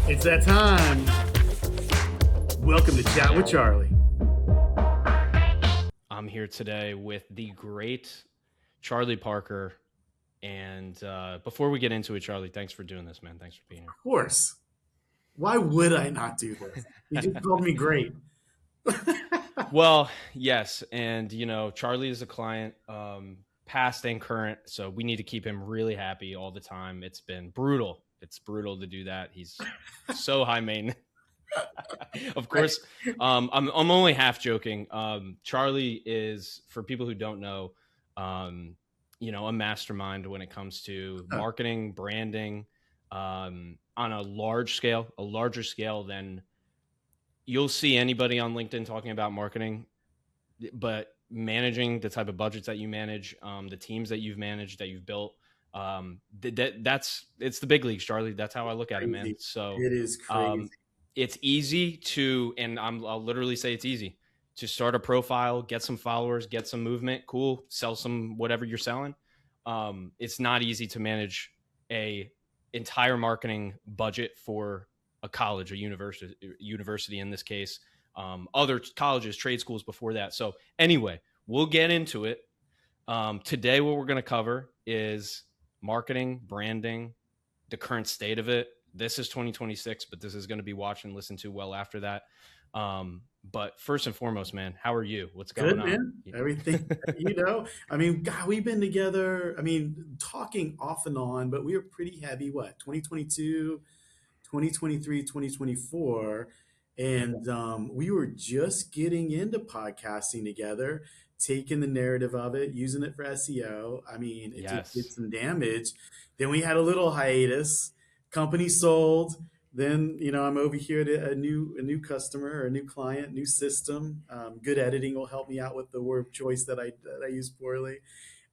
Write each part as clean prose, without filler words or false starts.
It's that time. Welcome to Chat with Charlie. I'm here today with the great Charlie Parker. And before we get into it, Charlie, thanks for doing this, man. Thanks for being Of course. Why would I not do this? You just called me great. here. Well, yes. And, Charlie is a client, past and current. So we need to keep him really happy all the time. It's been brutal. It's brutal to do that. He's so high maintenance. Of course, I'm only half joking. Charlie is, for people who don't know, a mastermind when it comes to marketing, branding, on a larger scale than you'll see anybody on LinkedIn talking about marketing. But managing the type of budgets that you manage, the teams that you've managed, that you've built, it's the big leagues, Charlie. That's how I look at it, man. So it is crazy. It's easy to, and I'll literally say it's easy to start a profile, get some followers, get some movement, cool, sell some whatever you're selling. It's not easy to manage a entire marketing budget for a college, a university in this case, other colleges, trade schools before that. So anyway, we'll get into it. Today, what we're going to cover is marketing, branding, the current state of it. This is 2026, but this is going to be watched and listened to well after that. But first and foremost, man, how are you? What's going on? Man. Everything, I mean, God, we've been together, talking off and on, but we were pretty heavy, 2022, 2023, 2024. And we were just getting into podcasting together, taking the narrative of it, using it for SEO. It just did some damage. Then we had a little hiatus. Company sold. Then I'm over here to a new customer or a new client, new system. Good editing will help me out with the word choice that I use poorly,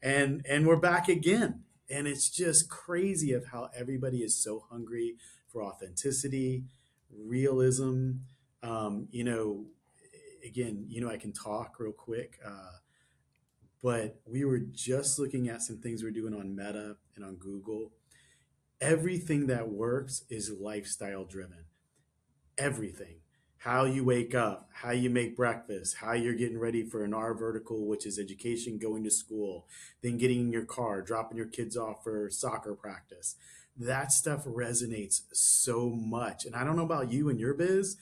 and we're back again. And it's just crazy of how everybody is so hungry for authenticity, realism. Again, I can talk real quick, but we were just looking at some things we're doing on Meta and on Google. Everything that works is lifestyle driven. Everything. How you wake up, how you make breakfast, how you're getting ready for an R vertical, which is education, going to school, then getting in your car, dropping your kids off for soccer practice. That stuff resonates so much. And I don't know about you and your biz,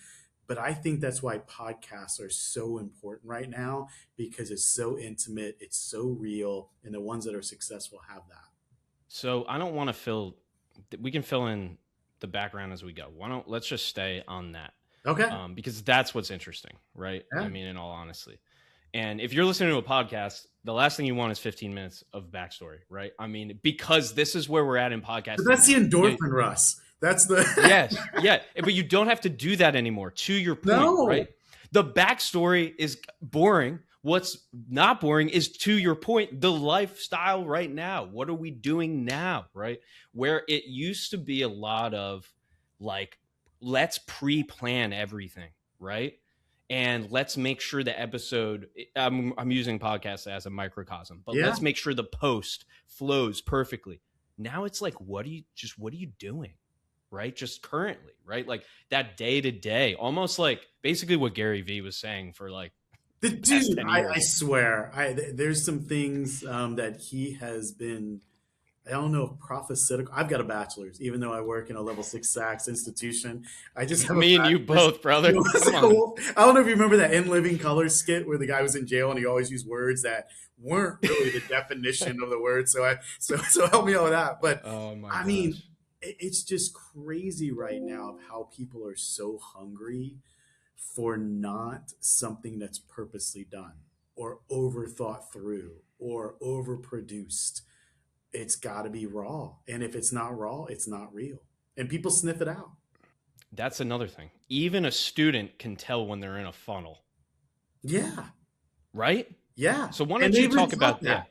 but I think that's why podcasts are so important right now, because it's so intimate, it's so real, and the ones that are successful have that. So I don't want to we can fill in the background as we go. Let's just stay on that. Okay. Because that's what's interesting, right? Yeah. In all honesty. And if you're listening to a podcast, the last thing you want is 15 minutes of backstory, right? Because this is where we're at in podcasting. But that's the endorphin rush. That's the yes, yeah. But you don't have to do that anymore. To your point, right? The backstory is boring. What's not boring is, to your point, the lifestyle right now. What are we doing now, right? Where it used to be a lot of like, let's pre-plan everything, right? And let's make sure the episode, I'm using podcasts as a microcosm, but let's make sure the post flows perfectly. Now it's like, what are you doing? Right? Just currently, right? Like that day to day, almost like basically what Gary Vee was saying for like, dude, I swear, there's some things that he has been, I don't know if prophetical. I've got a bachelor's, even though I work in a level 6 SACS institution. I just have me and you both, brother. I don't know if you remember that In Living Color skit where the guy was in jail and he always used words that weren't really the definition of the word. So help me out with that. But it's just crazy right now of how people are so hungry for not something that's purposely done or overthought through or overproduced. It's got to be raw. And if it's not raw, it's not real. And people sniff it out. That's another thing. Even a student can tell when they're in a funnel. Yeah. Right? Yeah. So why don't you talk about that?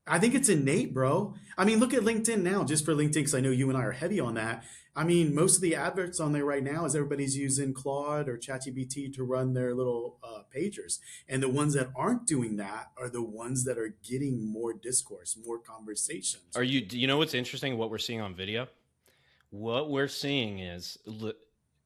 I think it's innate, bro. Look at LinkedIn now, just for LinkedIn, because I know you and I are heavy on that. Most of the adverts on there right now is everybody's using Claude or ChatGPT to run their little pagers. And the ones that aren't doing that are the ones that are getting more discourse, more conversations. Do you know what's interesting? What we're seeing on video? What we're seeing is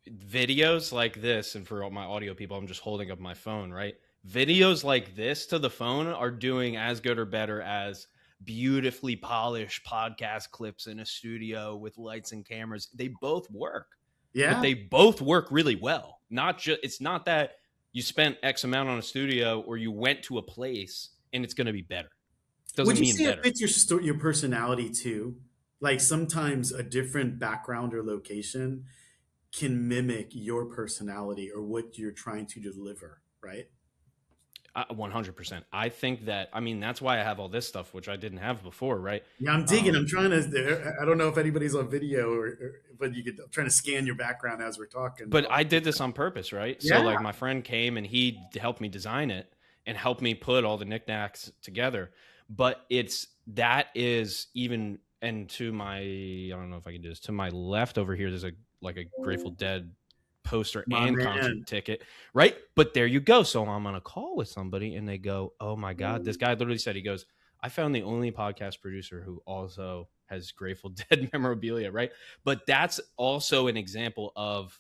videos like this, and for all my audio people, I'm just holding up my phone, right? Videos like this to the phone are doing as good or better as beautifully polished podcast clips in a studio with lights and cameras. They both work, but Yeah. they both work really well. Not just it's not that you spent X amount on a studio or you went to a place and it's going to be better. Would Doesn't you mean say it better. fits your personality too? Like sometimes a different background or location can mimic your personality or what you're trying to deliver, right? 100%. I think that, I mean, that's why I have all this stuff, which I didn't have before, right? Yeah, I'm digging. I'm Um, trying to. I don't know if anybody's on video, but you could. I'm trying to scan your background as we're talking. but I did this on purpose, right? So Yeah, like my friend came and he helped me design it and helped me put all the knickknacks together. But it's that is even and to my I don't know if I can do this to my left over here. There's a like a Grateful Dead poster my and concert man. ticket, right? But there you go. So I'm on a call with somebody and they go, "Oh my god!" This guy literally said, "He goes, I found the only podcast producer who also has Grateful Dead memorabilia, right?" But that's also an example of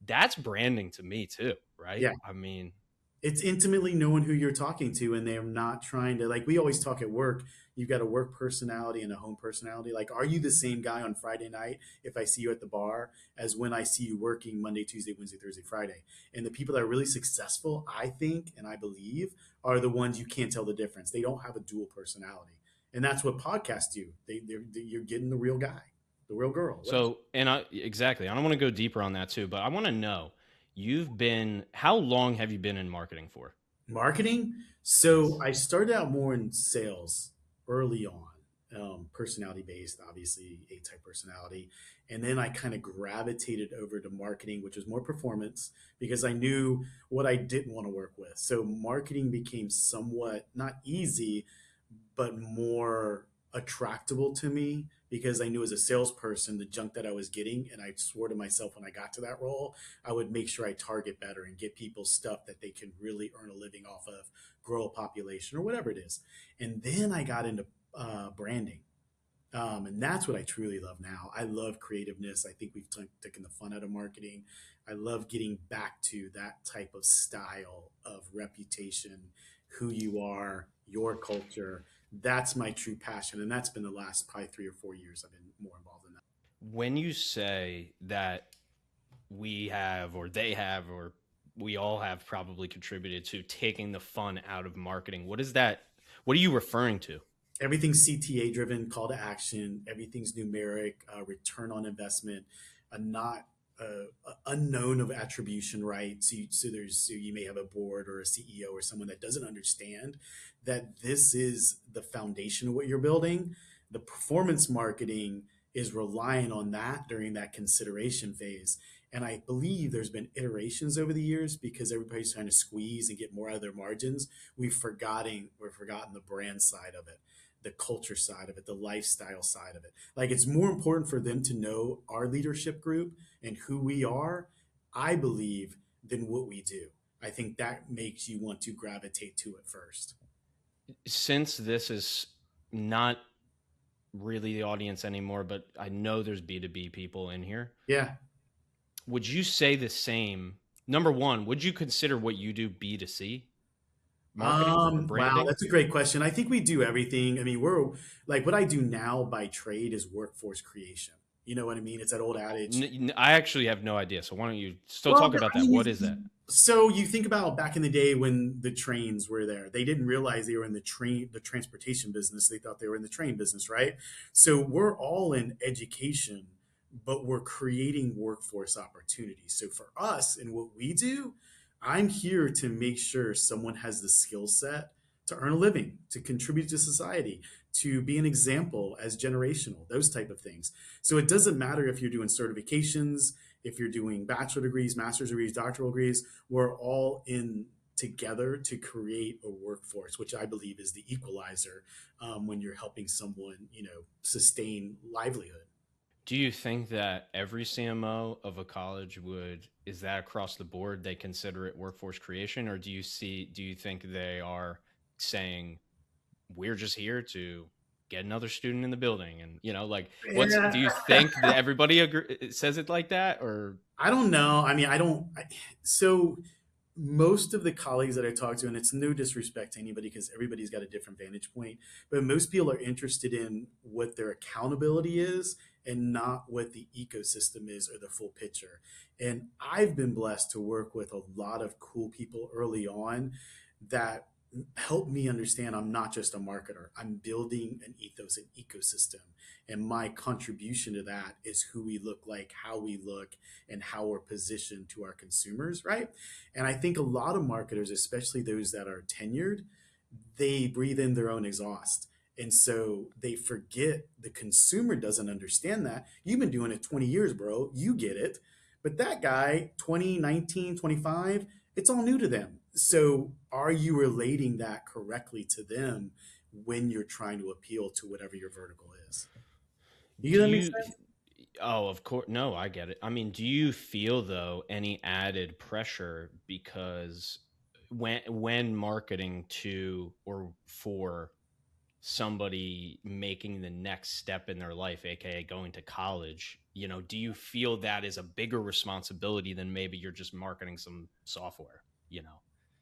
that's branding to me too, right? Yeah, I mean, it's intimately knowing who you're talking to, and they're not trying to like. We always talk at work. You've got a work personality and a home personality. Like, are you the same guy on Friday night if I see you at the bar as when I see you working Monday, Tuesday, Wednesday, Thursday, Friday? And the people that are really successful, I think, and I believe, are the ones you can't tell the difference. They don't have a dual personality, and that's what podcasts do. You're getting the real guy, the real girl. What? so and I exactly. I don't want to go deeper on that too, but I want to know you've been how long have you been in marketing for? Marketing. So Yes. I started out more in sales early on, personality based, obviously A type personality. And then I kind of gravitated over to marketing, which was more performance because I knew what I didn't want to work with. So marketing became somewhat not easy, but more attractable to me because I knew as a salesperson the junk that I was getting, and I swore to myself when I got to that role, I would make sure I target better and get people stuff that they can really earn a living off of, grow a population or whatever it is. And then I got into branding. And that's what I truly love now. I love creativeness. I think we've taken the fun out of marketing. I love getting back to that type of style of reputation, who you are, your culture. That's my true passion. And that's been the last probably 3 or 4 years I've been more involved in that. When you say that we have or they have or we all have probably contributed to taking the fun out of marketing, what is that? What are you referring to? Everything's CTA driven, call to action. Everything's numeric, return on investment, not unknown of attribution, right? So you may have a board or a CEO or someone that doesn't understand that this is the foundation of what you're building. The performance marketing is relying on that during that consideration phase. And I believe there's been iterations over the years because everybody's trying to squeeze and get more out of their margins. We've forgotten the brand side of it, the culture side of it, the lifestyle side of it. Like it's more important for them to know our leadership group and who we are, I believe, than what we do. I think that makes you want to gravitate to it first. Since this is not really the audience anymore, but I know there's B2B people in here, Yeah. would you say the same? Number one, would you consider what you do B2C marketing or Wow, branding? that's a great question. I think we do everything. I mean, we're like what I do now by trade is workforce creation. You know what I mean? It's that old adage. I actually have no idea. So why don't you still Well, talk about I that? mean, What is that? so you think about back in the day when the trains were there. They didn't realize they were in the transportation business. They thought they were in the train business, right? So we're all in education, but we're creating workforce opportunities. So for us and what we do, I'm here to make sure someone has the skill set to earn a living, to contribute to society, to be an example as generational, those type of things. So it doesn't matter if you're doing certifications, if you're doing bachelor degrees, master's degrees, doctoral degrees, we're all in together to create a workforce, which I believe is the equalizer when you're helping someone, sustain livelihood. Do you think that every CMO of a college is that across the board, they consider it workforce creation? Or do you think they are saying, we're just here to get another student in the building, and like, what's Yeah, do you think that everybody says it like that, or I don't know. I mean, I don't. So most of the colleagues that I talk to, and it's no disrespect to anybody because everybody's got a different vantage point, but most people are interested in what their accountability is and not what the ecosystem is or the full picture. And I've been blessed to work with a lot of cool people early on that help me understand I'm not just a marketer. I'm building an ethos, an ecosystem. And my contribution to that is who we look like, how we look, and how we're positioned to our consumers, right? And I think a lot of marketers, especially those that are tenured, they breathe in their own exhaust. And so they forget the consumer doesn't understand that. You've been doing it 20 years, bro. You get it. But that guy, 20, 19, 25, it's all new to them. So are you relating that correctly to them when you're trying to appeal to whatever your vertical is? You get do that make you sense? oh, of course. No, I get it. I mean, do you feel though any added pressure because when marketing to or for somebody making the next step in their life, aka going to college, do you feel that is a bigger responsibility than maybe you're just marketing some software, you know,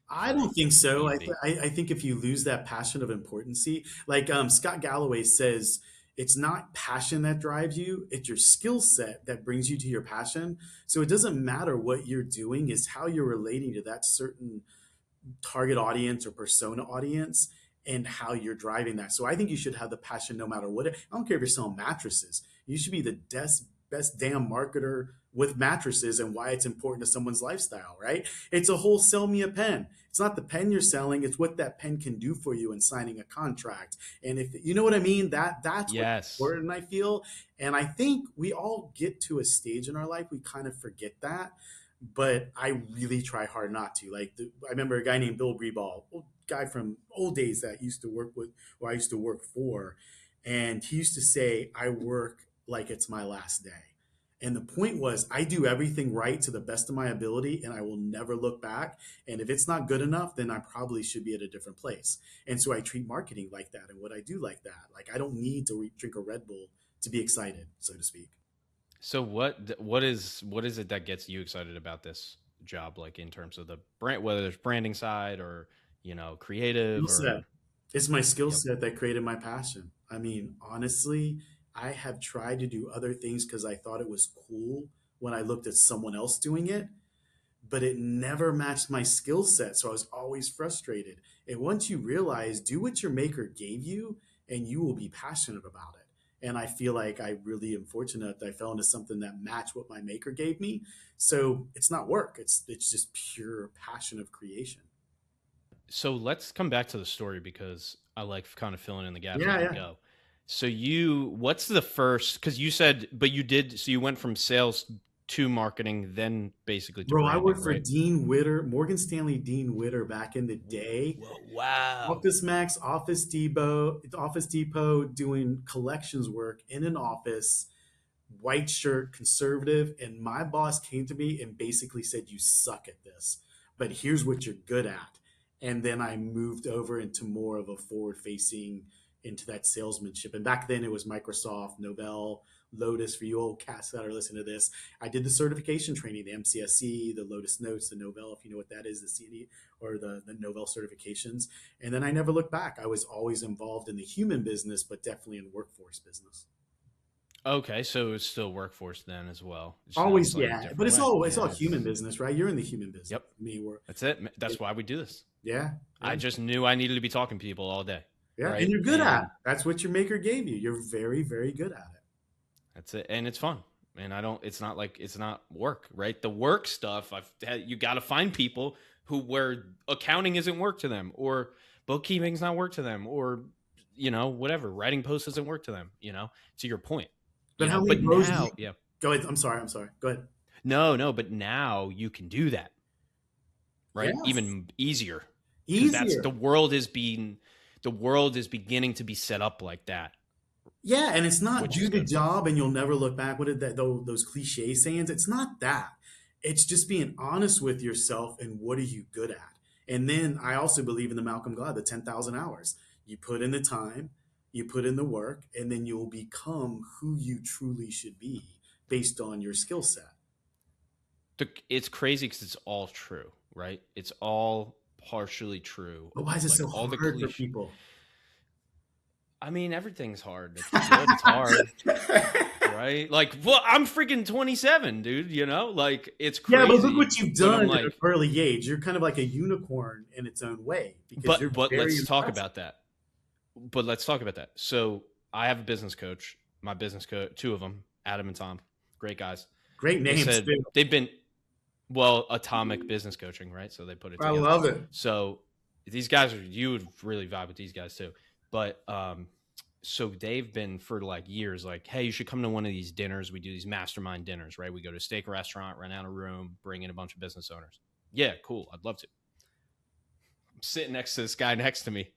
I for don't think so. I, th- B2B? I I think if you lose that passion of importancy, like Scott Galloway says, it's not passion that drives you; it's your skill set that brings you to your passion. So it doesn't matter what you're doing; it's how you're relating to that certain target audience or persona audience and how you're driving that. So I think you should have the passion no matter what. I don't care if you're selling mattresses. You should be the best damn marketer with mattresses and why it's important to someone's lifestyle, right? It's a whole sell me a pen. It's not the pen you're selling, it's what that pen can do for you in signing a contract. And if you know what I mean, that's what's Yes. important, I feel. And I think we all get to a stage in our life we kind of forget that, but I really try hard not to. I remember a guy named Bill Breeball, old guy from old days that used to work with, or I used to work for, and he used to say, "I work like it's my last day." And the point was, I do everything right to the best of my ability, and I will never look back. And if it's not good enough, then I probably should be at a different place. And so I treat marketing like that, and what I do like that. Like I don't need to drink a Red Bull to be excited, so to speak. So what is it that gets you excited about this job, like in terms of the brand, whether there's branding side or Skill creative set. or It's my skill yep. set that created my passion. I mean, honestly, I have tried to do other things because I thought it was cool when I looked at someone else doing it, but it never matched my skill set. So I was always frustrated. And once you realize, do what your maker gave you, and you will be passionate about it. And I feel like I really am fortunate that I fell into something that matched what my maker gave me. So it's not work. It's just pure passion of creation. So let's come back to the story because I like kind of filling in the gaps Yeah, as we yeah. go. So what's the first, because you said, but you did, so you went from sales to marketing, then basically to Bro, I branding, worked for right? Dean Witter, Morgan Stanley Dean Witter back in the day. Whoa, wow. Office Max, Office Depot doing collections work in an office, white shirt, conservative. And my boss came to me and basically said, "You suck at this, but here's what you're good at." And then I moved over into more of a forward facing into that salesmanship. And back then it was Microsoft, Novell, Lotus. For you old cats that are listening to this, I did the certification training, the MCSC, the Lotus Notes, the Novell, if you know what that is, the CD or the Novell certifications. And then I never looked back. I was always involved in the human business, but definitely in workforce business. Okay, so it's still workforce then as well. It's now Always, slightly yeah, but different it's way. all human Yes. business, right? You're in the human business. Yep. Me, we're That's it. That's why we do this. yeah, yeah, I just knew I needed to be talking to people all day. yeah, and Right. you're good at it. And That's what your maker gave you. You're very, very good at it. that's it. And it's fun. And I don't, it's not like it's not work, right? The work stuff, you got to find people where accounting isn't work to them or bookkeeping's not work to them or, whatever, writing posts doesn't work to them, to your point, But how many but bros do you now, yeah, go ahead? I'm sorry. I'm sorry. Go ahead. no, no, but now you can do that, right? Yes, Even easier because easier. the world is beginning to be set up like that, Yeah, and it's not which is do the good. job and you'll never look back. What did those cliche sayings? It's not that. It's just being honest with yourself and what are you good at. And then I also believe in the Malcolm Gladwell, the 10,000 hours. You put in the time, you put in the work, and then you'll become who you truly should be based on your skill set. It's crazy because it's all true, right? It's all partially true. But why is it Like so all the hard for cliche. people? I mean, everything's hard. If it's good, it's hard, right? Like, well, I'm freaking 27, dude. Like it's Yeah, but look crazy. what you've But done I'm at an like, early age. You're kind of like a unicorn in its own way because you're but very let's talk impressive. about that. But let's talk about that. So I have a business coach. My business coach, two of them, Adam and Tom, great guys. Great They names said too. they've been atomic business coaching, right? So they put it I together. love it. So these guys you would really vibe with these guys too. But so they've been for like years, like, hey, you should come to one of these dinners. We do these mastermind dinners, right? We go to a steak restaurant, rent out a room, bring in a bunch of business owners. Yeah, cool. I'd love to. I'm sitting next to this guy next to me.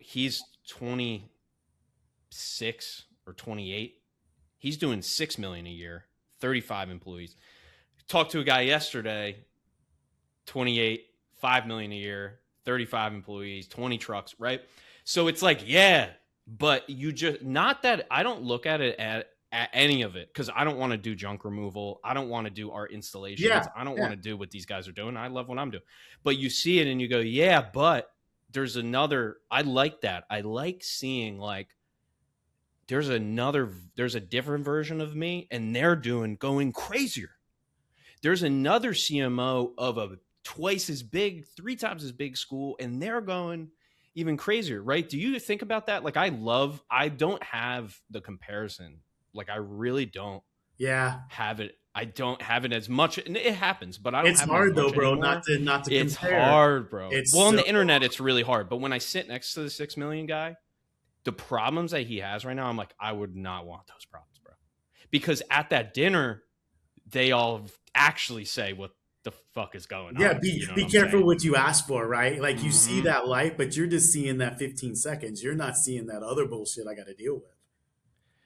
He's 26 or 28. He's doing $6 million a year, 35 employees. Talked to a guy yesterday, 28, $5 million a year, 35 employees, 20 trucks, right? So it's like, yeah, but you just, not that I don't look at it at any of it because I don't want to do junk removal. I don't want to do art installations. Yeah, I don't yeah, want to do what these guys are doing. I love what I'm doing. But you see it and you go, yeah, but there's another, I like that. I like seeing like, there's a different version of me and they're going crazier. There's another CMO of a twice as big, 3 times as big school, and they're going even crazier, right? Do you think about that? Like, I don't have the comparison. Like, I really don't yeah. have it. I don't have it as much. And it happens, but I don't It's have it as hard though, much bro. anymore. Not to It's compare. hard, bro. It's Well, on so the internet, it's really hard. But when I sit next to the 6 million guy, the problems that he has right now, I'm like, I would not want those problems, bro. Because at that dinner, they all actually say what the fuck is going yeah. on. Be You know what be I'm careful saying? what you ask for, right? Like you see Mm-hmm. that life, but you're just seeing that 15 seconds. You're not seeing that other bullshit I got to deal with,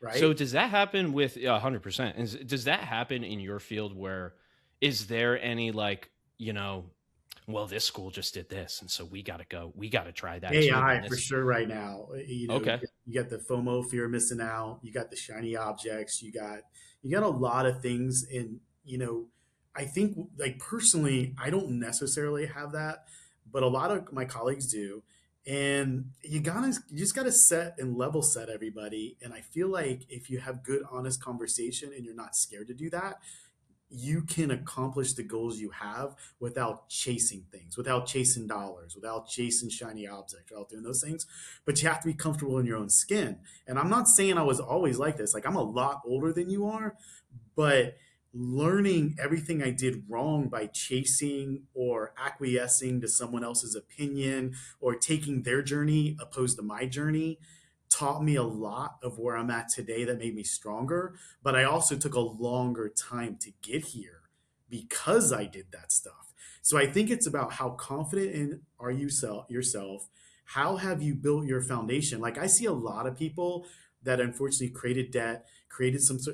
right? So does that happen with 100%? Does that happen in your field where is there any like, well, this school just did this. And so we got to go. We got to try that too. AI And for this, sure right now. okay. You got the FOMO, fear of missing out. You got the shiny objects. You got a lot of things, and I think like personally, I don't necessarily have that, but a lot of my colleagues do. And you just gotta set and level set everybody. And I feel like if you have good, honest conversation and you're not scared to do that, you can accomplish the goals you have without chasing things, without chasing dollars, without chasing shiny objects, without doing those things. But you have to be comfortable in your own skin. And I'm not saying I was always like this. Like I'm a lot older than you are, but learning everything I did wrong by chasing or acquiescing to someone else's opinion or taking their journey opposed to my journey taught me a lot of where I'm at today that made me stronger. But I also took a longer time to get here because I did that stuff. So I think it's about how confident in are you yourself? How have you built your foundation? Like I see a lot of people that unfortunately created debt,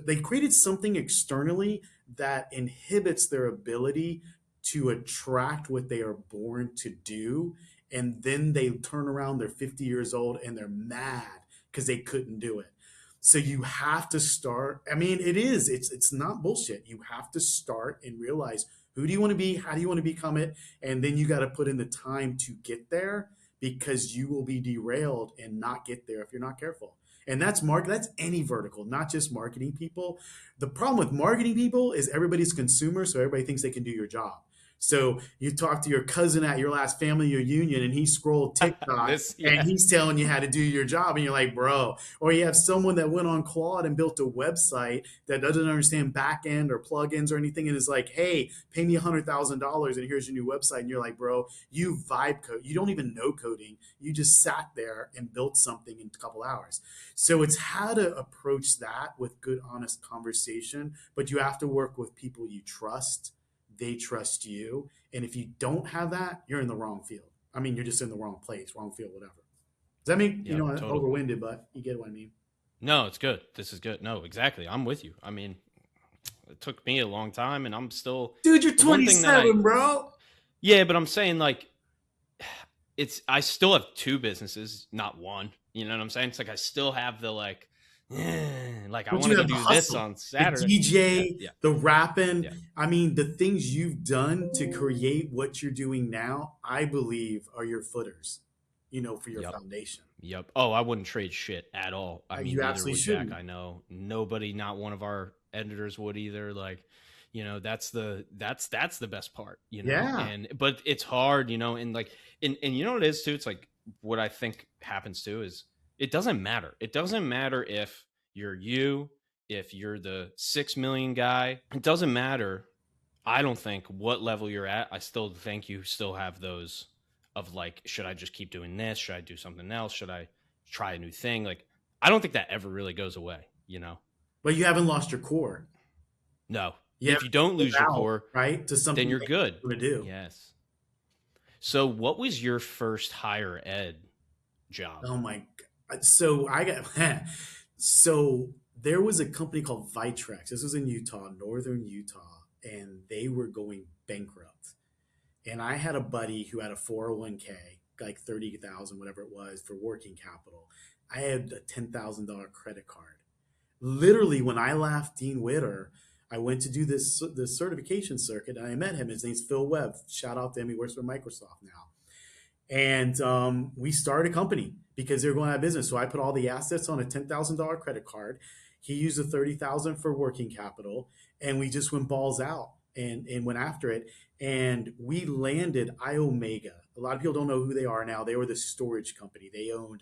they created something externally that inhibits their ability to attract what they are born to do. And then they turn around, they're 50 years old and they're mad because they couldn't do it. So you have to start. I mean, it's not bullshit. You have to start and realize who do you want to be? How do you want to become it? And then you got to put in the time to get there because you will be derailed and not get there if you're not careful. And that's any vertical, not just marketing people. The problem with marketing people is everybody's a consumer, so everybody thinks they can do your job. So you talk to your cousin at your last family reunion and he scrolled TikTok This, and yeah. he's telling you how to do your job and you're like, bro. Or you have someone that went on Claude and built a website that doesn't understand back end or plugins or anything and is like, hey, pay me $100,000 and here's your new website. And you're like, bro, you vibe code. You don't even know coding. You just sat there and built something in a couple hours. So it's how to approach that with good, honest conversation. But you have to work with people you trust, they trust you. And if you don't have that, you're in the wrong field. I mean, you're just in the wrong place, wrong field, whatever. Does that mean, Yeah, totally. overwinded, but you get what I mean? No, it's good. This is good. No, exactly. I'm with you. I mean, it took me a long time and I'm still Dude, you're the one thing that 27, bro. yeah, but I'm saying like I still have two businesses, not one. You know what I'm saying? It's like I still have the like, like I But want to you go have the do this hustle, on the Saturday. Yeah, DJ, yeah, the rapping. yeah. I mean, the things you've done to create what you're doing now, I believe, are your footers, for your Yep. foundation. Yep. Oh, I wouldn't trade shit at all. I mean, You neither absolutely would Jack. shouldn't. I know nobody, not one of our editors would either. Like, that's the best part, Yeah. And but it's hard, and like and you know what it is too? It's like what I think happens too is it doesn't matter. It doesn't matter if you're the 6 million guy. It doesn't matter, I don't think, what level you're at. I still think you still have those of like, should I just keep doing this? Should I do something else? Should I try a new thing? Like, I don't think that ever really goes away. But you haven't lost your core. No. You If haven't you don't sold lose your out, core, right, to then something you're that good. you want to do. Yes. So, what was your first higher ed job? Oh my God. So I got so there was a company called Vitrex. This was in Utah, northern Utah, and they were going bankrupt. And I had a buddy who had a 401k, like 30,000, whatever it was, for working capital. I had a $10,000 credit card. Literally, when I left Dean Witter, I went to do this certification circuit, and I met him. His name's Phil Webb. Shout out to him. He works for Microsoft now. And we started a company because they were going out of business. So I put all the assets on a $10,000 credit card. He used the 30,000 for working capital, and we just went balls out and went after it. And we landed iOmega. A lot of people don't know who they are now. They were the storage company. They were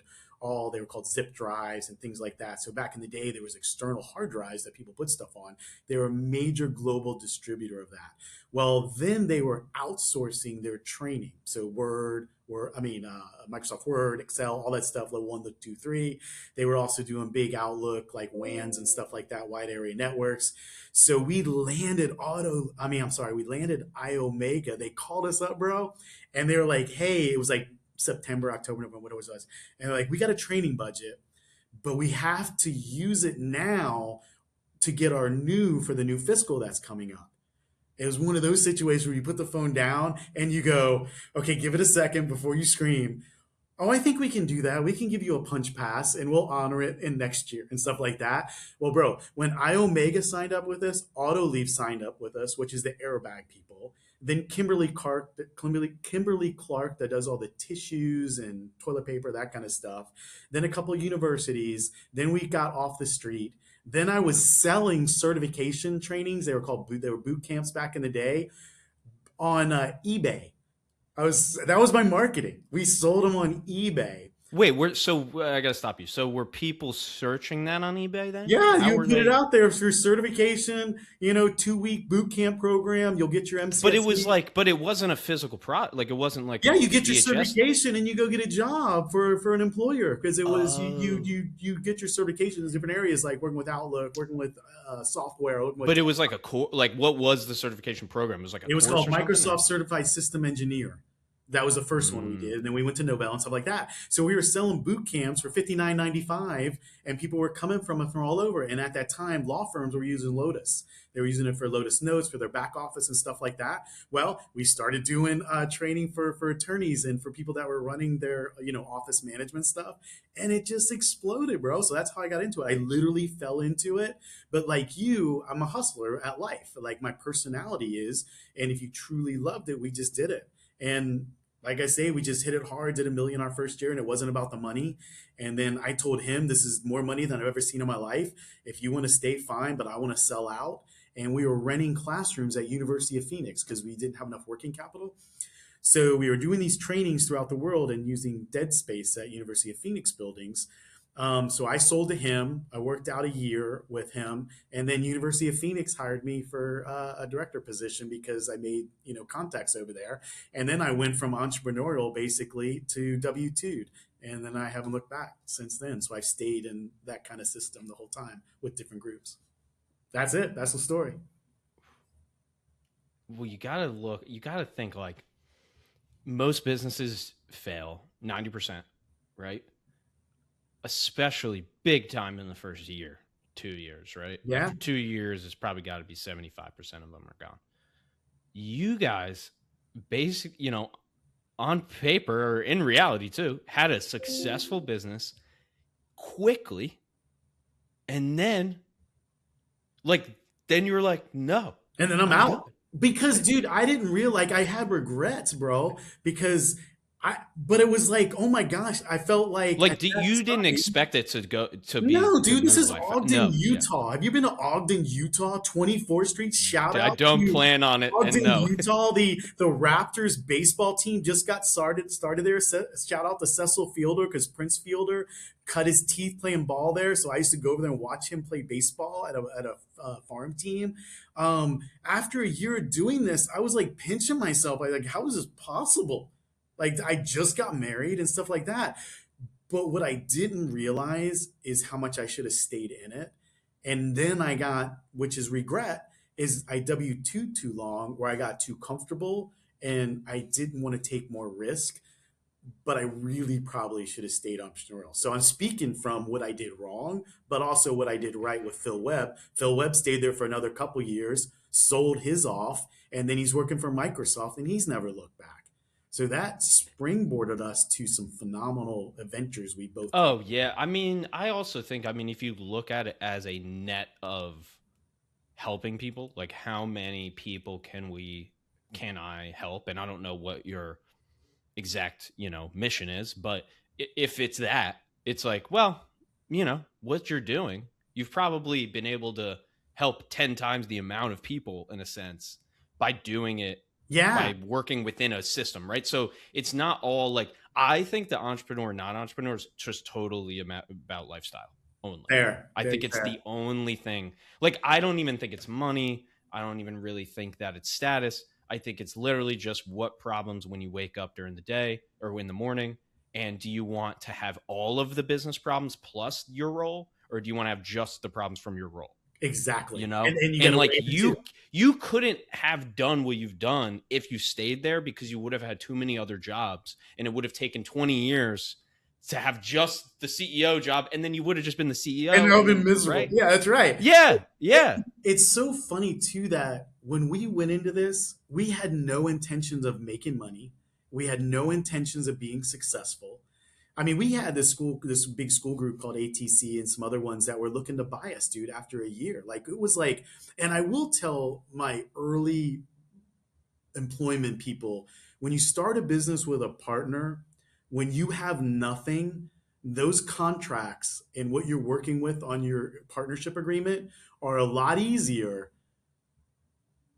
called zip drives and things like that. So back in the day, there was external hard drives that people put stuff on. They were a major global distributor of that. Well, then they were outsourcing their training. So Microsoft Word, Excel, all that stuff, level one, level two, three. They were also doing big Outlook, like WANs and stuff like that, wide area networks. So we landed iOmega. They called us up, bro, and they were like, hey, it was like September, October, November, whatever it was. And they're like, we got a training budget, but we have to use it now to get for the new fiscal that's coming up. It was one of those situations where you put the phone down and you go, okay, give it a second before you scream. Oh, I think we can do that. We can give you a punch pass and we'll honor it in next year and stuff like that. Well, bro, when iOmega signed up with us, Autoleaf signed up with us, which is the airbag people. Then Kimberly Clark that does all the tissues and toilet paper, that kind of stuff. Then a couple of universities. Then we got off the street. Then I was selling certification trainings. They were boot camps back in the day on eBay. That was my marketing. We sold them on eBay. Wait, I gotta stop you. So were people searching that on eBay then? Yeah, How you were put it they? out there for certification, 2-week boot camp program. You'll get your But it was MCSE. like, but it wasn't a physical product. Like it wasn't like Yeah, a you get your VHS. certification and you go get a job for an employer because it was Oh, you get your certification in different areas like working with Outlook, working with software, working with. but it was like a core. Like what was the certification program? It was like a It was course called or something. Microsoft Or? Certified System Engineer. That was the first one we did. Mm. And then we went to Nobel and stuff like that. So we were selling boot camps for $59.95, and people were coming from all over. And at that time, law firms were using Lotus. They were using it for Lotus Notes, for their back office and stuff like that. Well, we started doing training for attorneys and for people that were running their office management stuff. And it just exploded, bro. So that's how I got into it. I literally fell into it. But like you, I'm a hustler at life. Like my personality is. And if you truly loved it, we just did it. And like I say, we just hit it hard, did a million our first year, and it wasn't about the money. And then I told him, this is more money than I've ever seen in my life. If you want to stay, fine, but I want to sell out. And we were renting classrooms at University of Phoenix because we didn't have enough working capital. So we were doing these trainings throughout the world and using dead space at University of Phoenix buildings. So I sold to him. I worked out a year with him, and then University of Phoenix hired me for a director position because I made contacts over there. And then I went from entrepreneurial basically to W-2'd, and then I haven't looked back since then. So I've stayed in that kind of system the whole time with different groups. That's it. That's the story. Well, you gotta look. You gotta think like most businesses fail 90%, right? Especially big time in the first year, 2 years, right? Yeah. After 2 years, it's probably got to be 75% of them are gone. You guys, basic, on paper or in reality too, had a successful business quickly, and then like then you were like, no, And then I'm I'm out. good. Because, dude, I didn't realize, like, I had regrets, bro. Because but it was like, oh my gosh, I felt like at Like, you that didn't time, expect it to go to be no, to dude, this move is like Ogden, no, yeah. Utah. Have you been to Ogden, Utah? 24th Street. Shout I out don't to plan on it, and Ogden, no. Utah. The Raptors baseball team just got started there. Shout out to Cecil Fielder because Prince Fielder cut his teeth playing ball there. So I used to go over there and watch him play baseball at a farm team. After a year of doing this, I was like pinching myself. Like, how is this possible? Like, I just got married and stuff like that. But what I didn't realize is how much I should have stayed in it. And then I got, which is regret, is I W-2 too long, where I got too comfortable and I didn't want to take more risk, but I really probably should have stayed entrepreneurial. So I'm speaking from what I did wrong, but also what I did right with Phil Webb. Phil Webb stayed there for another couple years, sold his off, and then he's working for Microsoft and he's never looked back. So that springboarded us to some phenomenal adventures we both did. Oh yeah, I mean, I also think, I mean, if you look at it as a net of helping people, like how many people can I help? And I don't know what your exact, mission is, but if it's that, it's like, well, what you're doing, you've probably been able to help 10 times the amount of people in a sense by doing it, Yeah, by working within a system, right? So it's not all like, I think the entrepreneur, not entrepreneur is just totally about lifestyle only. fair, I very think it's fair. the only thing. Like, I don't even think it's money. I don't even really think that it's status. I think it's literally just what problems when you wake up during the day or in the morning. And do you want to have all of the business problems plus your role, or do you want to have just the problems from your role? Exactly. You And, know, and you got and to like weigh the two. you couldn't have done what you've done if you stayed there, because you would have had too many other jobs, and it would have taken 20 years to have just the CEO job, and then you would have just been the And CEO, I've and been then miserable. right. Yeah, that's right. Yeah, yeah. It's so funny too that when we went into this, we had no intentions of making money. We had no intentions of being successful. I mean, we had this big school group called ATC and some other ones that were looking to buy us, dude, after a year. Like it was like, and I will tell my early employment people, when you start a business with a partner, when you have nothing, those contracts and what you're working with on your partnership agreement are a lot easier.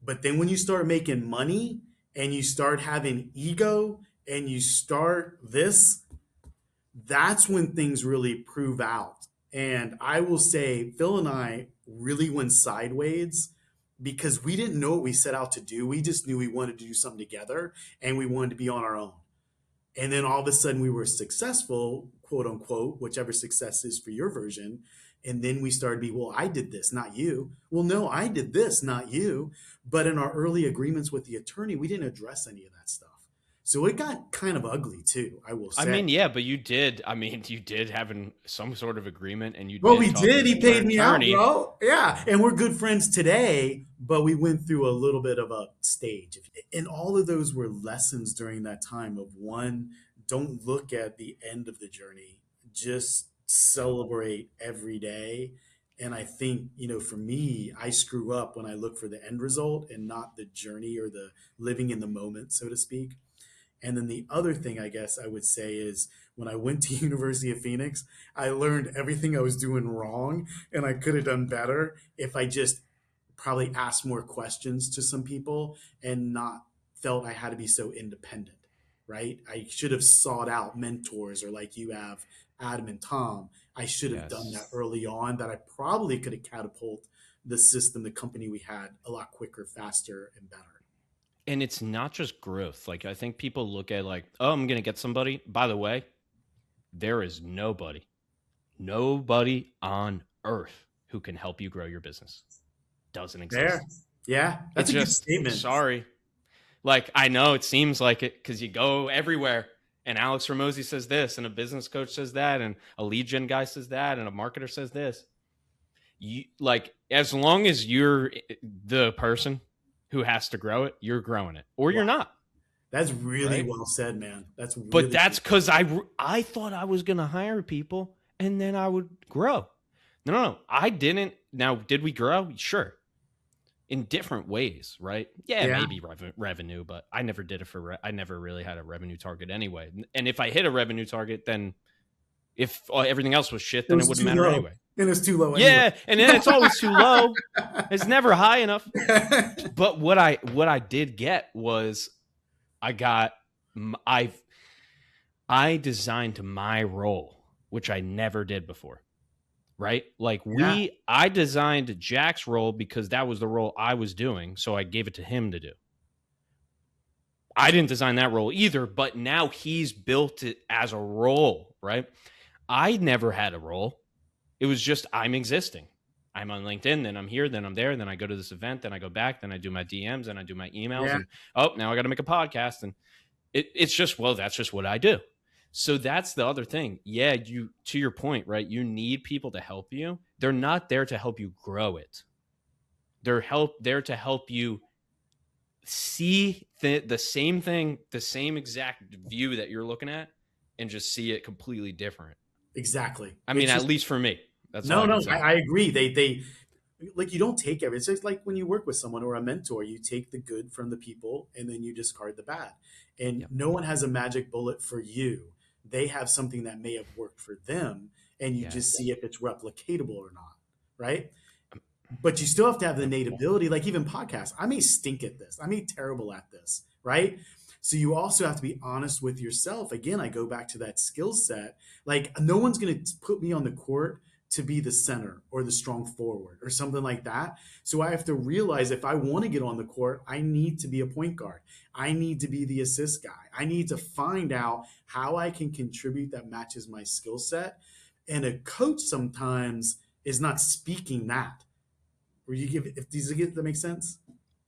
But then when you start making money and you start having ego and you start this, that's when things really prove out. And I will say, Phil and I really went sideways because we didn't know what we set out to do. We just knew we wanted to do something together and we wanted to be on our own. And then all of a sudden we were successful, quote unquote, whichever success is for your version. And then we started to be, well, I did this, not you. Well, no, I did this, not you. But in our early agreements with the attorney, we didn't address any of that stuff. So it got kind of ugly too, I will I say. mean, yeah, but you did. I mean, you did have some sort of agreement, and you Well, did we talk to did. an He paid me out, attorney. bro. Yeah. And we're good friends today, but we went through a little bit of a stage. And all of those were lessons during that time of one, don't look at the end of the journey, just celebrate every day. And I think, for me, I screw up when I look for the end result and not the journey or the living in the moment, so to speak. And then the other thing I guess I would say is when I went to University of Phoenix, I learned everything I was doing wrong and I could have done better if I just probably asked more questions to some people and not felt I had to be so independent, right? I should have sought out mentors or like you have Adam and Tom. I should have done that Yes. early on that I probably could have catapulted the system, the company we had a lot quicker, faster, and better. And it's not just growth. Like, I think people look at like, oh, I'm gonna get somebody. By the way, there is nobody on earth who can help you grow your business. Doesn't There. exist. Yeah, that's It's a good just, statement. sorry. Like, I know it seems like it because you go everywhere, and Alex Ramosi says this, and a business coach says that, and a lead gen guy says that, and a marketer says this. You like, as long as you're the person who has to grow it, you're growing it, or Wow. you're not. That's really right? well said, man. That's But really that's well because I thought I was gonna hire people and then I would grow. No, no, no, I didn't. Now, did we grow? Sure, in different ways, right? Yeah, said. Yeah. maybe revenue, but I never did it for. I never really had a revenue target anyway. And if I hit a revenue target, then if everything else was shit, It then it was wouldn't too matter low. anyway. And it's too low anyway. Yeah, and then it's always too low. It's never high enough. But what I did get was I got I I designed my role, which I never did before. Right? Like Yeah. I designed Jack's role because that was the role I was doing, so I gave it to him to do. I didn't design that role either, but now he's built it as a role, right? I never had a role. It was just I'm existing. I'm on LinkedIn, then I'm here, then I'm there, then I go to this event, then I go back, then I do my DMs, and I do my emails, Yeah. and oh, now I got to make a podcast, and it's just well, that's just what I do. So that's the other thing. Yeah, you to your point, right? You need people to help you. They're not there to help you grow it. They're there to help you see the same thing, the same exact view that you're looking at, and just see it completely different. Exactly. I mean, It's at just least for me, that's all no, I no. can say. I agree. They like you don't take everything. It's just like when you work with someone or a mentor, you take the good from the people and then you discard the bad. And Yep. no one has a magic bullet for you. They have something that may have worked for them, and you just Yes. see if it's replicatable or not, right? But you still have to have the Yep. innate ability, like even podcasts. I may stink at this. I may be terrible at this, right? So you also have to be honest with yourself. Again, I go back to that skill set. Like no one's going to put me on the court to be the center or the strong forward or something like that. So I have to realize if I want to get on the court, I need to be a point guard. I need to be the assist guy. I need to find out how I can contribute that matches my skill set. And a coach sometimes is not speaking that. Where you give if these get that makes sense?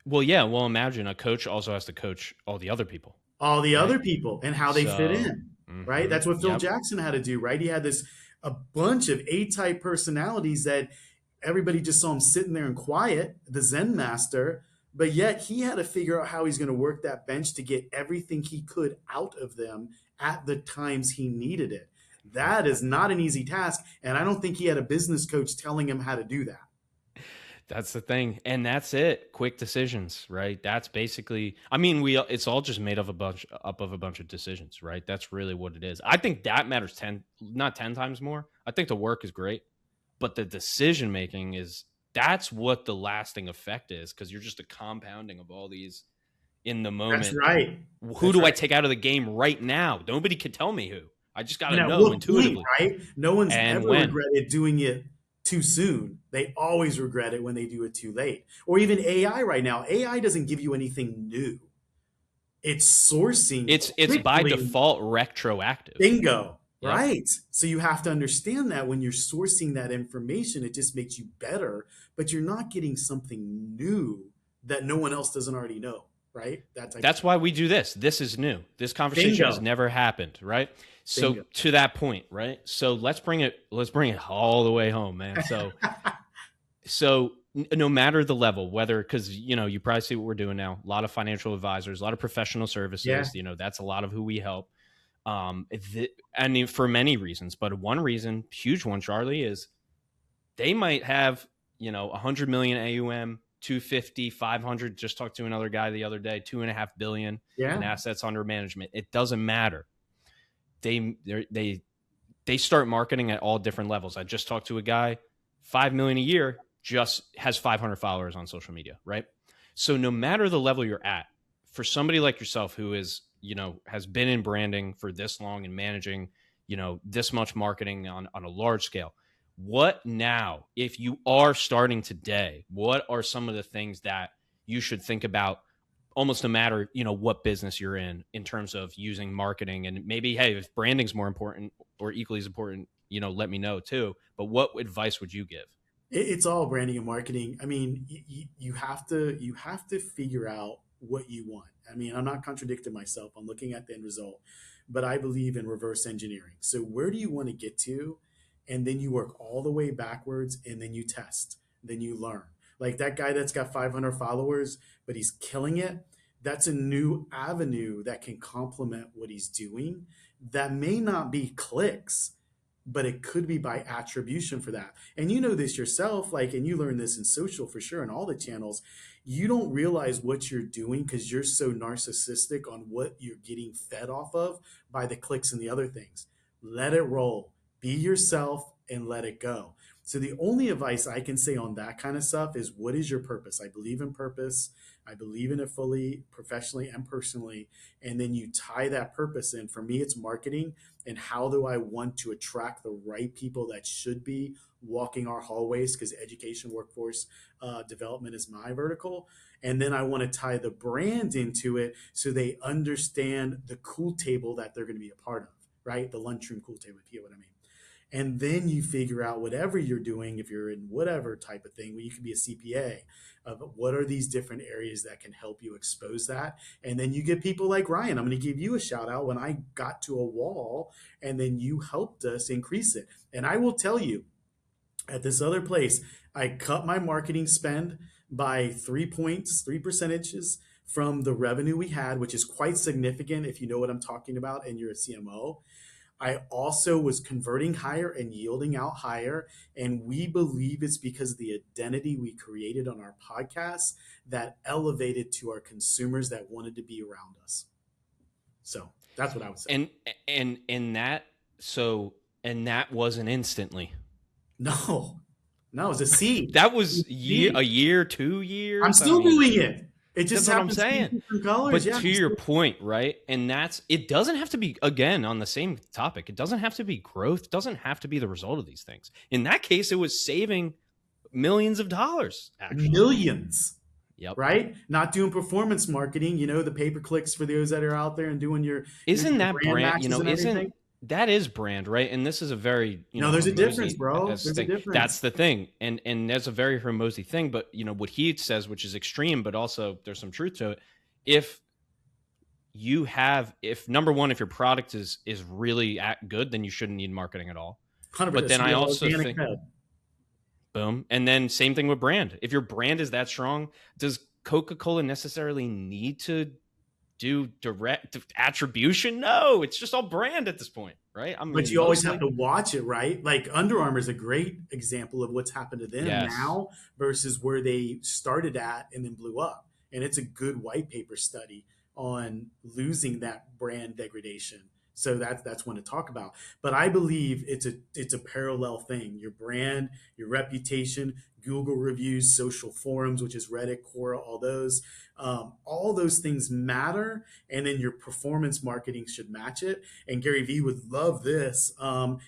Well, yeah. Well, imagine a coach also has to coach all the other people, All the right? other people and how they fit So, in, right? That's what Phil yep. Jackson had to do, right? He had this a bunch of A-type personalities that everybody just saw him sitting there and quiet, the Zen master, but yet he had to figure out how he's going to work that bench to get everything he could out of them at the times he needed it. Yep. That is not an easy task, and I don't think he had a business coach telling him how to do that. That's the thing. And that's it. Quick decisions, right? That's basically I mean, it's all just made of a bunch of decisions, right? That's really what it is. I think that matters 10 not 10 times more. I think the work is great, but the decision making is that's what the lasting effect is because you're just a compounding of all these in the That's moment. right. Who That's do I right. take out of the game right now? Nobody can tell me who. I just got to And at know what point, intuitively. right? No one's And ever when. regretted doing it too soon. They always regret it when they do it too late. Or even AI right now. AI doesn't give you anything new. It's sourcing It's by quickly. default retroactive. Bingo. Yep. Right. So you have to understand that when you're sourcing that information, it just makes you better, but you're not getting something new that no one else doesn't already know. Right. That type of That's thing. why we do this. This is new. This conversation has Bingo. never happened, right? So Bingo. to that point, right? So let's bring it all the way home, man. So no matter the level, whether because you probably see what we're doing now, a lot of financial advisors, a lot of professional Yeah. services, that's a lot of who we help. I mean, for many reasons, but one reason, huge one, Charlie, is they might have 100 million AUM, 250, 500. Just talked to another guy the other day, 2.5 billion in Yeah. assets under management. It doesn't matter. They start marketing at all different levels. I just talked to a guy, 5 million a year, just has 500 followers on social media, right? So no matter the level you're at, for somebody like yourself who is has been in branding for this long and managing this much marketing on a large scale, what now, if you are starting today, what are some of the things that you should think about almost no matter, what business you're in terms of using marketing? And maybe, hey, if branding's more important or equally as important, let me know too. But what advice would you give? It's all branding and marketing. I mean, you have to figure out what you want. I mean, I'm not contradicting myself. I'm looking at the end result, but I believe in reverse engineering. So where do you want to get to? And then you work all the way backwards and then you test, then you learn. Like that guy that's got 500 followers, but he's killing it. that's a new avenue that can complement what he's doing. That may not be clicks, but it could be by attribution for that. And you know this yourself, like, and you learn this in social for sure, in all the channels. You don't realize what you're doing because you're so narcissistic on what you're getting fed off of by the clicks and the other things. Let it roll. Be yourself and let it go. So the only advice I can say on that kind of stuff is, what is your purpose? I believe in purpose. I believe in it fully, professionally and personally. And then you tie that purpose in. For me, it's marketing. And how do I want to attract the right people that should be walking our hallways? Because education, workforce development is my vertical. And then I want to tie the brand into it so they understand the cool table that they're going to be a part of, right? The lunchroom cool table, if you get what I mean. And then you figure out whatever you're doing, if you're in whatever type of thing, where you could be a CPA, of what are these different areas that can help you expose that. And then you get people like Ryan. I'm going to give you a shout out when I got to a wall, and then you helped us increase it. And I will tell you, at this other place, I cut my marketing spend by 3 points, 3 percentages from the revenue we had, which is quite significant if you know what I'm talking about and you're a CMO. I also was converting higher and yielding out higher. And we believe it's because of the identity we created on our podcast that elevated to our consumers that wanted to be around us. So that's what I would say. And that, so, and that wasn't instantly. No, no, it was a seed. That was a year, 2 years. I'm still doing it. It just that's what I'm happens to be saying. different colors. But Yeah, to your point, right? And that's, it doesn't have to be, again, on the same topic, it doesn't have to be growth, it doesn't have to be the result of these things. In that case, it was saving millions of dollars, actually. Millions. Yep. Right? Not doing performance marketing, you know, the pay-per-clicks for those that are out there and doing your isn't your that brand, you know, isn't everything. that is brand, right? And this is a very, you No, know, there's a Hormozy difference, bro. esque There's a thing. difference. That's the thing. And there's a very Hormozy thing, but you know, what he says, which is extreme, but also there's some truth to it. If you have, if number one, if your product is really good, then you shouldn't need marketing at all. 100%. But then I also Organic think, head. boom. And then same thing with brand. If your brand is that strong, does Coca-Cola necessarily need to do direct attribution? No, it's just all brand at this point, right? I mean, But you always have to watch it, right? Like Under Armour is a great example of what's happened to them Yes. now versus where they started at and then blew up. And it's a good white paper study on losing that brand degradation. So that's one to talk about. But I believe it's a parallel thing. Your brand, your reputation, Google reviews, social forums, which is Reddit, Quora, all those things matter. And then your performance marketing should match it. And Gary Vee would love this.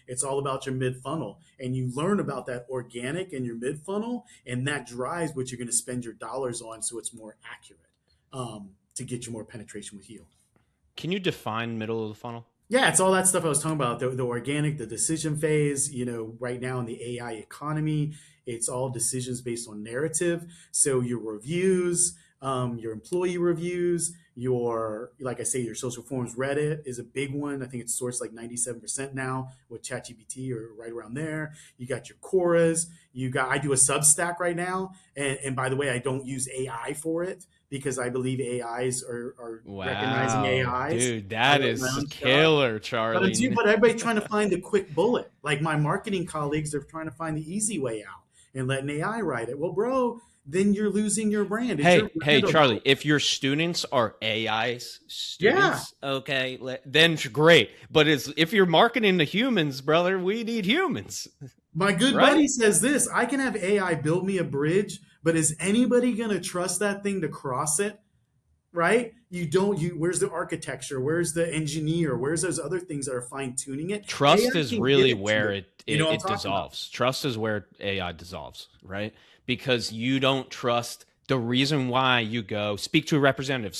It's all about your mid funnel, and you learn about that organic and your mid funnel, and that drives what you're going to spend your dollars on, so it's more accurate to get you more penetration with you. Can you define middle of the funnel? Yeah, it's all that stuff I was talking about. The organic, the decision phase, you know, right now in the AI economy, it's all decisions based on narrative. So your reviews, your employee reviews, like I say, your social forums, Reddit is a big one. I think it's sourced like 97% now with ChatGPT or right around there. You got your Quoras. I do a Substack right now. And by the way, I don't use AI for it, because I believe AIs are recognizing AIs. Dude, that is killer, Charlie. But everybody's trying to find the quick bullet. Like my marketing colleagues are trying to find the easy way out and letting AI write it. Well, bro, then you're losing your brand. Hey, Charlie, if your students are AI students, okay, then great. But if you're marketing to humans, brother, we need humans. My good buddy says this: I can have AI build me a bridge, but is anybody going to trust that thing to cross it? Right? Where's the architecture? Where's the engineer? Where's those other things that are fine tuning it? Trust is really where it dissolves. Trust is where AI dissolves, right? Because you don't trust. The reason why you go speak to a representative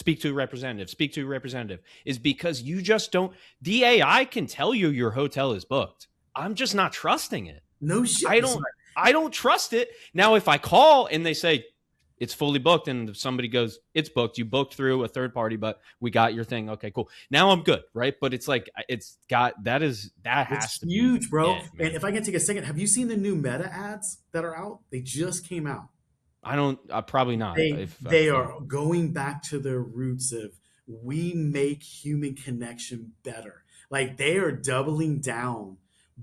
is because you just don't. The AI can tell you your hotel is booked. I'm just not trusting it. No shit. I don't trust it. Now, if I call and they say it's fully booked, and somebody goes, it's booked, you booked through a third party, but we got your thing. Okay, cool. Now I'm good, right? But it's like, it's huge, bro. It, and if I can take a second, have you seen the new Meta ads that are out? They just came out. I don't. Probably not. If They yeah. are going back to their roots of we make human connection better. Like they are doubling down,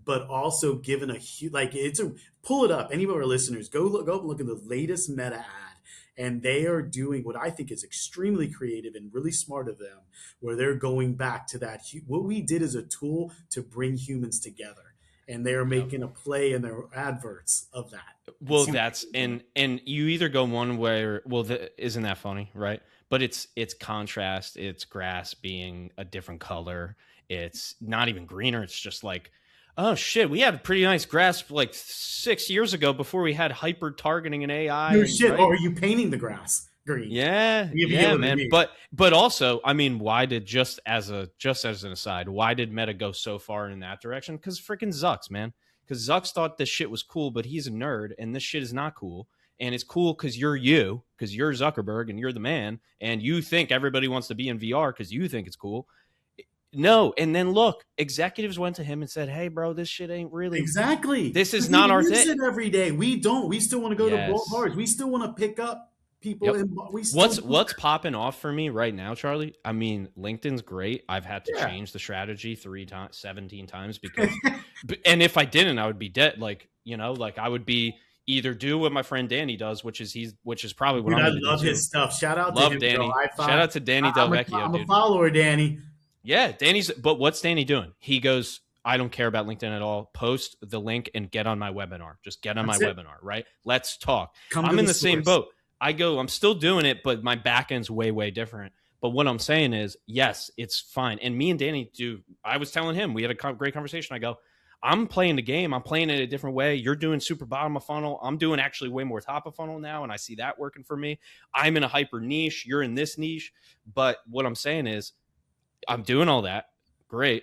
but also giving a huge like it's a pull it up. Any of our listeners, go look at the latest meta ad, and they are doing what I think is extremely creative and really smart of them, where they're going back to that what we did as a tool to bring humans together, and they are Yep. making a play in their adverts of that. It's Well, super that's cool. and you either go one way or well, isn't that funny, right? But it's contrast. It's grass being a different color. It's not even greener. It's just like, oh shit, we had pretty nice grass like 6 years ago before we had hyper targeting and AI No and shit. right. Or are you painting the grass green? Yeah, If you get yeah, what I man. mean. But also, I mean, why did just as an aside, why did Meta go so far in that direction? Because freaking Zucks, man. Because Zucks thought this shit was cool, but he's a nerd, and this shit is not cool. And it's cool because because you're Zuckerberg, and you're the man, and you think everybody wants to be in VR because you think it's cool. No, and then look, executives went to him and said, "Hey, bro, this shit ain't really. Exactly. This is Because he not our lives thing." it every day. We don't. We still want to go to Yes. bars. We still want to pick up people, Yep. and we still do What's that. popping off for me right now, Charlie? I mean, LinkedIn's great. I've had to Yeah. change the strategy 3 times, 17 times because, and if I didn't, I would be dead. Like, like I would be either do what my friend Danny does, which is probably what Dude, I'm I going to do love too. his stuff. Shout out to Love him, bro. Danny. High Shout five. out to Danny Delvecchio, I'm a dude. follower, Danny. Yeah, but what's Danny doing? He goes, I don't care about LinkedIn at all. Post the link and get on my webinar. Just get on my That's it. webinar, right? Let's talk. Come to I'm in the the same source. boat. I'm still doing it, but my back end's way, way different. But what I'm saying is, yes, it's fine. And me and Danny I was telling him, we had a great conversation. I go, I'm playing the game. I'm playing it a different way. You're doing super bottom of funnel. I'm doing actually way more top of funnel now. And I see that working for me. I'm in a hyper niche. You're in this niche. But what I'm saying is, I'm doing all that. Great.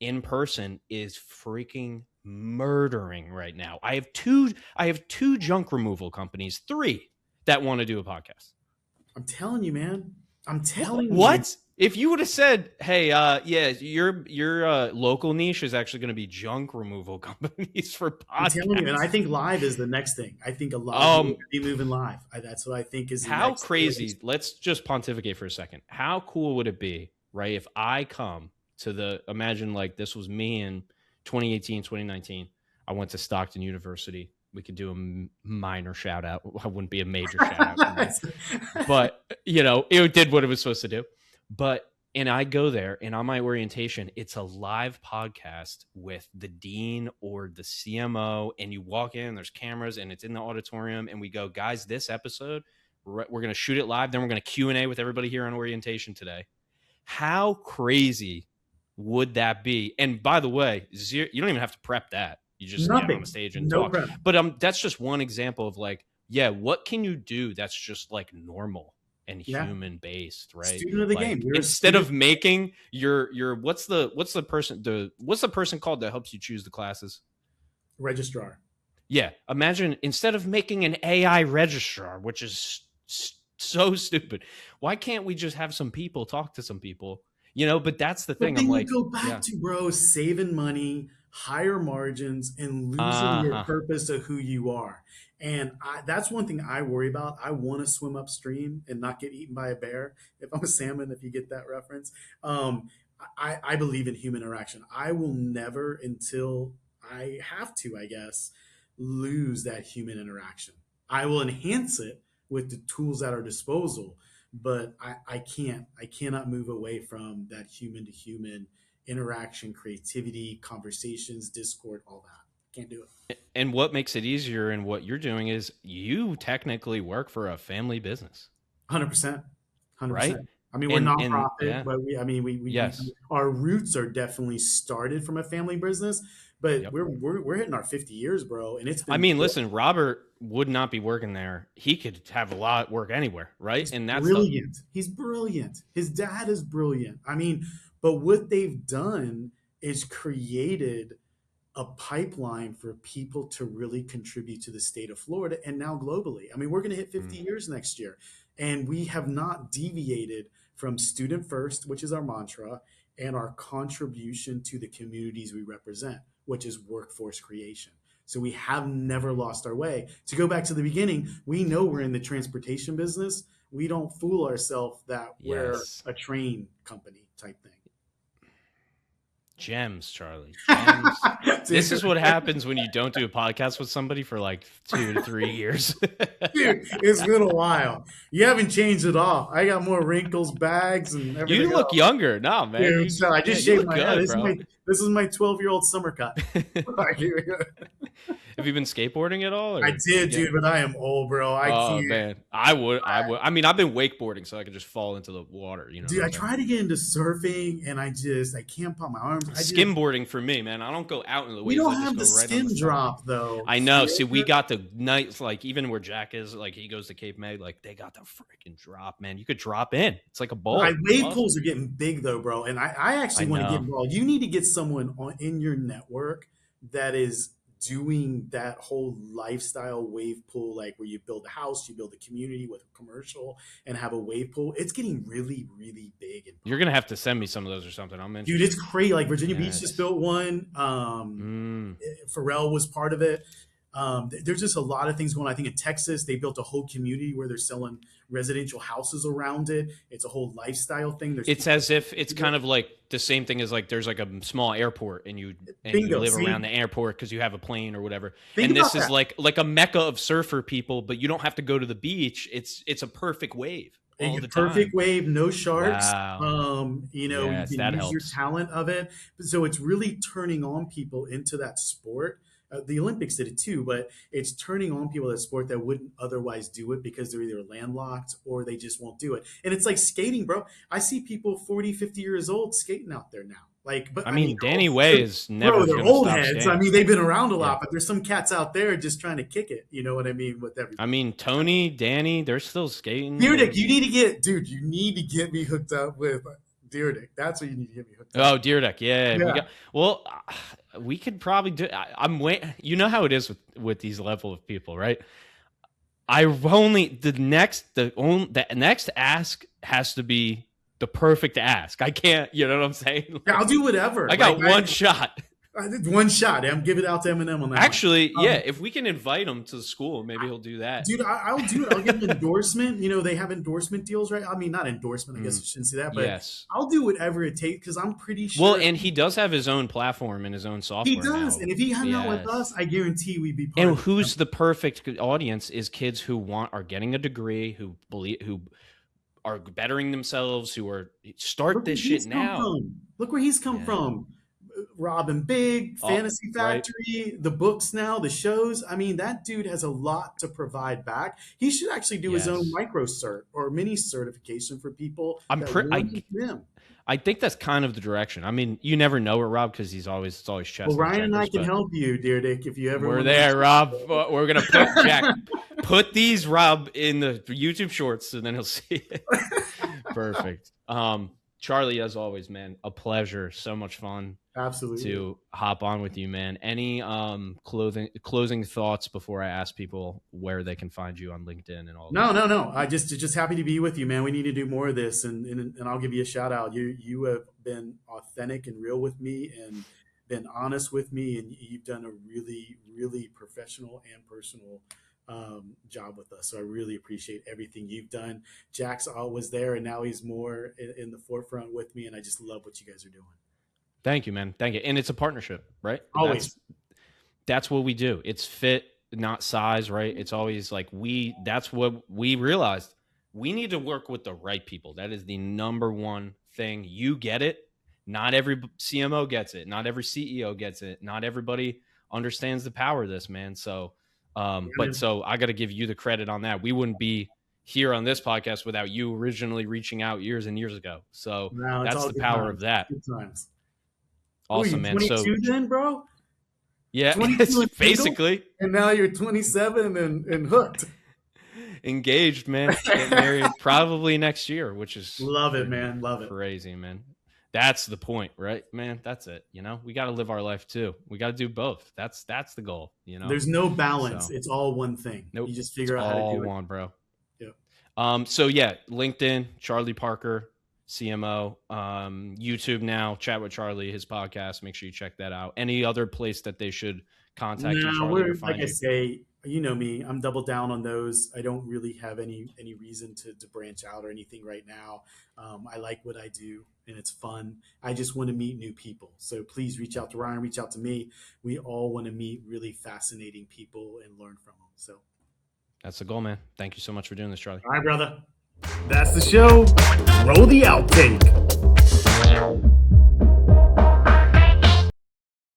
In person is freaking murdering right now. I have two junk removal companies, three that want to do a podcast. I'm telling you, man. I'm telling you. What? If you would have said, "Hey, yeah, your local niche is actually going to be junk removal companies for I'm telling you, and I podcasts." think live is the next thing. I think a lot of people are Um, going to be moving live. That's what I think is the how next crazy? iteration. Let's just pontificate for a second. How cool would it be, right? If I come to imagine like this was me in 2018, 2019. I went to Stockton University. We could do a minor shout out. I wouldn't be a major shout out for me, but it did what it was supposed to do. And I go there, and on my orientation, it's a live podcast with the dean or the CMO, and you walk in, there's cameras, and it's in the auditorium, and we go, guys, this episode, we're going to shoot it live, then we're going to Q&A with everybody here on orientation today. How crazy would that be? And by the way, you don't even have to prep that. You just get on the Nothing. stage and No talk. prep. But that's just one example of like, yeah, what can you do that's just like normal and Yeah. human based, right? Student of the game. Like You're a instead of student making your what's the person called that helps you choose the classes? registrar. Yeah, imagine instead of making an AI registrar, which is so stupid, why can't we just have some people talk to some people? But that's the But thing. I'm then you like, go back yeah, to, bro, saving money, higher margins, and losing your uh-huh. purpose of who you are. And that's one thing I worry about. I want to swim upstream and not get eaten by a bear. If I'm a salmon, if you get that reference, I believe in human interaction. I will never, until I have to, I guess, lose that human interaction. I will enhance it with the tools at our disposal, but I cannot move away from that human to human interaction, creativity, conversations, discord, all that. Can't do it. And what makes it easier and what you're doing is you technically work for a family business, 100%. right? 100%. I mean, we're And nonprofit, yeah, but we yes, our roots are definitely started from a family business, but yep. we're hitting our 50 years, bro, and it's I been mean, listen, Robert would not be working there. He could have a lot of work anywhere, right? he's And that's the brilliant. He's brilliant. His dad is brilliant. I mean, but what they've done is created a pipeline for people to really contribute to the state of Florida and now globally. I mean, we're going to hit 50 mm, years next year, and we have not deviated from student first, which is our mantra, and our contribution to the communities we represent, which is workforce creation. So we have never lost our way. To go back to the beginning, we know we're in the transportation business. We don't fool ourselves that we're Yes. a train company type thing. Gems, Charlie. Gems. This Dude, is what happens when you don't do a podcast with somebody for like 2 to 3 years. dude, it's been a while. You haven't changed at all. I got more wrinkles, bags, and everything You look else. younger. No, man. Dude, so I Yeah, just you shaved look my head. good, bro. This is my 12-year-old summer cut. Have you been skateboarding at all, I or you did, get? dude, but I am old, bro. I Oh can't. man, I would. I mean, I've been wakeboarding, so I could just fall into the water. You know what Dude, I'm I saying? try to get into surfing, and I can't pop my arms. Skimboarding for me, man. I don't go out in the We waves. don't I just have go the right on the skin side. drop though. I know. See, we got the night, like even where Jack is, like he goes to Cape May, like they got the freaking drop, man. You could drop in. It's like a bowl. It's Wave awesome. pools are getting big though, bro. And I I actually want to get know. involved. You need to get someone in your network that is doing that whole lifestyle wave pool, like where you build a house, you build a community with a commercial and have a wave pool. It's getting really, really big and You're gonna have to send me some of those or something. I'm dude, it's interested. crazy. Like Virginia Beach just Yes. built one. Mm. Pharrell was part of it. There's just a lot of things going on. I think in Texas, they built a whole community where they're selling residential houses around it. It's a whole lifestyle thing. There's It's people, as if it's kind of like the same thing as like there's like a small airport and you bingo. live See, around the airport because you have a plane or whatever. think And about this is that. like a mecca of surfer people, but you don't have to go to the beach. It's a perfect wave all the Perfect time. wave, no sharks. Wow. You Yes, can that use your helps. talent of it. So it's really turning on people into that sport. The Olympics did it too, but it's turning on people that sport that wouldn't otherwise do it because they're either landlocked or they just won't do it. And it's like skating, bro. I see people 40, 50 years old skating out there now. Like, but I I mean, mean, Danny Way is bro, never they're gonna old stop heads. I skating. mean, they've been around a Yeah. lot, but there's some cats out there just trying to kick it. You know what I mean? With I everybody. mean, Tony, Danny, they're still skating. Deerdick, you need to get, dude. You need to get me hooked up with Deerdick. That's what you need to get me hooked up. Oh, Deer Deck. Yeah, we Yeah, got. Well, we could probably do. I'm waiting. You know how it is with these level of people, right? I only the next ask has to be the perfect ask. I can't. You know what I'm saying? yeah, I'll do whatever. I got one shot. I did one shot. I'm give it out to Eminem on that Actually, one. yeah. If we can invite him to the school, maybe he'll do that. Dude, I'll do it. I'll get an endorsement. You know, they have endorsement deals, right? I mean, not endorsement. I guess I shouldn't say that, but Yes. I'll do whatever it takes because I'm pretty Well, sure and he does have his own platform and his own software. he does. now. And if he hung out with Yes. us, I guarantee we'd be part And of it. who's the perfect audience is kids who are getting a degree, who are bettering themselves, who are start Look where this he's shit come now. from. Look where he's come Yeah. from. Robin Big, Oh, Fantasy right. Factory, the books now, the shows. I mean, that dude has a lot to provide back. He should actually do his own Yes. micro cert or mini certification for people I'm that pre- want him. I think that's kind of the direction. I mean, you never know with Rob because it's always chest. Well, Ryan and I checkers, can but help you, dear Dick, if you ever we're want there, Rob. We're gonna put Jack, put these Rob in the YouTube shorts, and then he'll see it. Perfect. Charlie, as always, man, a pleasure. So much fun Absolutely. to hop on with you, man. Any closing thoughts before I ask people where they can find you on LinkedIn and all that? No. I just happy to be with you, man. We need to do more of this, and I'll give you a shout out. You have been authentic and real with me, and been honest with me, and you've done a really, really professional and personal job with us. So I really appreciate everything you've done. Jack's always there, and now he's more in the forefront with me, and I just love what you guys are doing. Thank you, man. Thank you. And it's a partnership, right? Always. That's what we do. It's fit, not size, right? It's always like that's what we realized. We need to work with the right people. That is the number one thing. You get it. Not every CMO gets it. Not every CEO gets it. Not everybody understands the power of this, man. So, so I got to give you the credit on that. We wouldn't be here on this podcast without you originally reaching out years and years ago. So No, it's that's all the good power times. of that. Good times. Awesome, man. 22 So then, bro? yeah, 22 it's and basically and now you're 27 and hooked. engaged, man. Get married probably next year, which is Love it, man. Love it. crazy, man. That's the point, right, man? That's it. You know, we got to live our life too. We got to do both. That's the goal. You know, There's no balance. So, it's all one thing. nope. You just figure out how to all do it. one, bro. Yeah. So yeah, LinkedIn, Charlie Parker, CMO, YouTube now, Chat with Charlie, his podcast. Make sure you check that out. Any other place that they should contact you, No, Charlie, or we're like find I you? say, you know me, I'm double down on those. I don't really have any reason to branch out or anything right now. I like what I do and it's fun. I just want to meet new people. So please reach out to Ryan, reach out to me. We all want to meet really fascinating people and learn from them. So, That's the goal, man. Thank you so much for doing this, Charlie. all right, brother. That's the show. Roll the outtake.